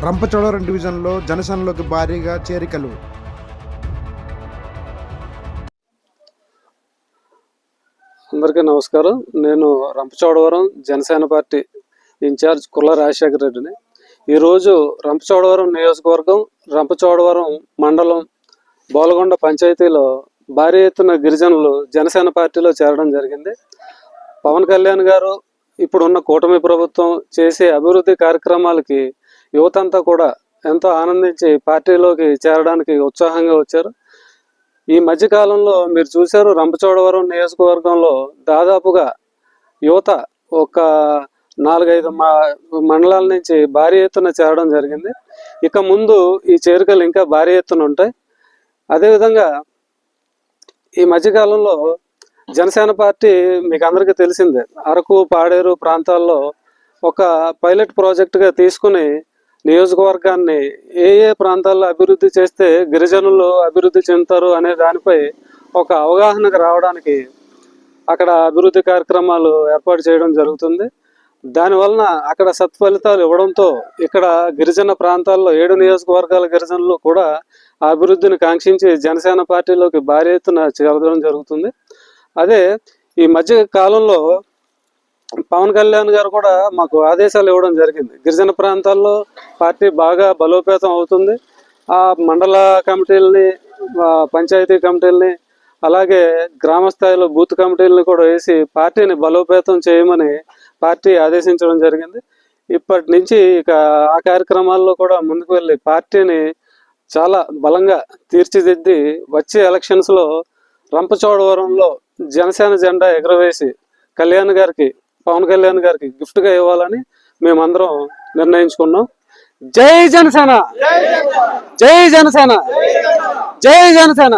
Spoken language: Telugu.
రంపచోడవరం డివిజన్లో జనసేనలోకి భారీగా చేరికలు. అందరికీ నమస్కారం. నేను రంపచోడవరం జనసేన పార్టీ ఇన్ఛార్జ్ కుర్ల రాజశేఖర రెడ్డిని. ఈరోజు రంపచోడవరం నియోజకవర్గం, రంపచోడవరం మండలం, బోలగొండ పంచాయతీలో భారీ ఎత్తున గిరిజనులు జనసేన పార్టీలో చేరడం జరిగింది. పవన్ కళ్యాణ్ గారు, ఇప్పుడున్న కూటమి ప్రభుత్వం చేసే అభివృద్ధి కార్యక్రమాలకి యువతంతా కూడా ఎంతో ఆనందించి పార్టీలోకి చేరడానికి ఉత్సాహంగా వచ్చారు. ఈ మధ్యకాలంలో మీరు చూశారు, రంపచోడవరం నియోజకవర్గంలో దాదాపుగా యువత ఒక 4-5 మండలాల నుంచి భారీ ఎత్తున చేరడం జరిగింది. ఇక ముందు ఈ చేరికలు ఇంకా భారీ ఎత్తున ఉంటాయి. అదేవిధంగా ఈ మధ్యకాలంలో జనసేన పార్టీ మీకు అందరికీ తెలిసిందే, అరకు, పాడేరు ప్రాంతాల్లో ఒక పైలట్ ప్రాజెక్టుగా తీసుకుని నియోజకవర్గాన్ని ఏ ప్రాంతాల్లో అభివృద్ధి చేస్తే గిరిజనులు అభివృద్ధి చెందుతారు అనే దానిపై ఒక అవగాహనకు రావడానికి అక్కడ అభివృద్ధి కార్యక్రమాలు ఏర్పాటు చేయడం జరుగుతుంది. దానివలన అక్కడ సత్ఫలితాలు ఇవ్వడంతో ఇక్కడ గిరిజన ప్రాంతాల్లో 7 నియోజకవర్గాల గిరిజనులు కూడా ఆ అభివృద్ధిని కాంక్షించి జనసేన పార్టీలోకి భారీ ఎత్తున చేరడం జరుగుతుంది. అదే ఈ మధ్య కాలంలో పవన్ కళ్యాణ్ గారు కూడా మాకు ఆదేశాలు ఇవ్వడం జరిగింది. గిరిజన ప్రాంతాల్లో పార్టీ బాగా బలోపేతం అవుతుంది. ఆ మండల కమిటీలని, పంచాయతీ కమిటీలని, అలాగే గ్రామ స్థాయిలో బూత్ కమిటీలని కూడా వేసి పార్టీని బలోపేతం చేయమని పార్టీ ఆదేశించడం జరిగింది. ఇప్పటి నుంచి ఇక ఆ కార్యక్రమాల్లో కూడా ముందుకు వెళ్ళి పార్టీని చాలా బలంగా తీర్చిదిద్ది వచ్చే ఎలక్షన్స్లో రంపచోడవరంలో జనసేన జెండా ఎగురవేసి పవన్ కళ్యాణ్ గారికి గిఫ్ట్గా ఇవ్వాలని మేమందరం నిర్ణయించుకున్నాం. జై జనసేన, జై జనసేన, జై జనసేన.